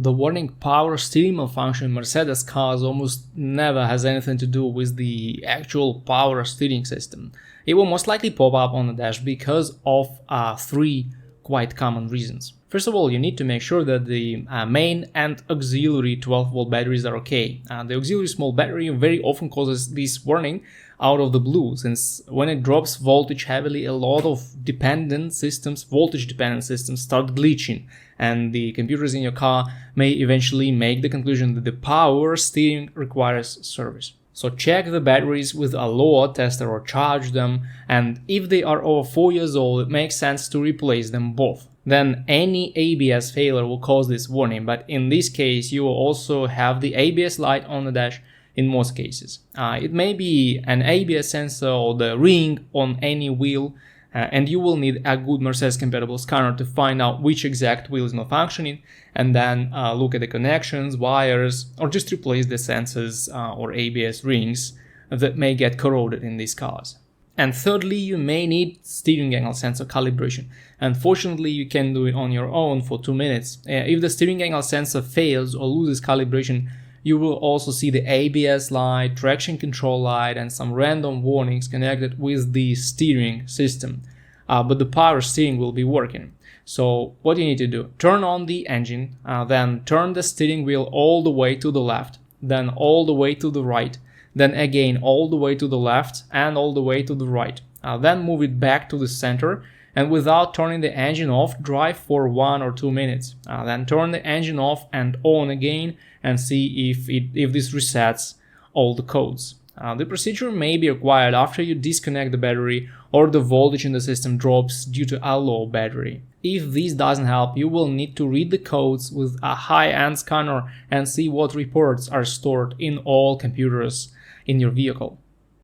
The warning power steering malfunction in Mercedes cars almost never has anything to do with the actual power steering system. It will most likely pop up on the dash because of three quite common reasons. First of all, you need to make sure that the main and auxiliary 12-volt batteries are okay. The auxiliary small battery very often causes this warning out of the blue, since when it drops voltage heavily, a lot of voltage-dependent systems start glitching, and the computers in your car may eventually make the conclusion that the power steering requires service. So check the batteries with a load tester or charge them, and if they are over 4 years old, it makes sense to replace them both. Then any ABS failure will cause this warning, but in this case you will also have the ABS light on the dash in most cases. It may be an ABS sensor or the ring on any wheel, and you will need a good Mercedes compatible scanner to find out which exact wheel is malfunctioning, and then look at the connections, wires, or just replace the sensors or ABS rings that may get corroded in these cars. And thirdly, you may need steering angle sensor calibration. Unfortunately, you can do it on your own for 2 minutes. If the steering angle sensor fails or loses calibration, you will also see the ABS light, traction control light, and some random warnings connected with the steering system. But the power steering will be working. So what you need to do, turn on the engine, then turn the steering wheel all the way to the left, then all the way to the right, then again all the way to the left and all the way to the right. Then move it back to the center, and without turning the engine off, drive for 1 or 2 minutes. Then turn the engine off and on again and see if this resets all the codes. The procedure may be required after you disconnect the battery or the voltage in the system drops due to a low battery. If this doesn't help, you will need to read the codes with a high-end scanner and see what reports are stored in all computers in your vehicle.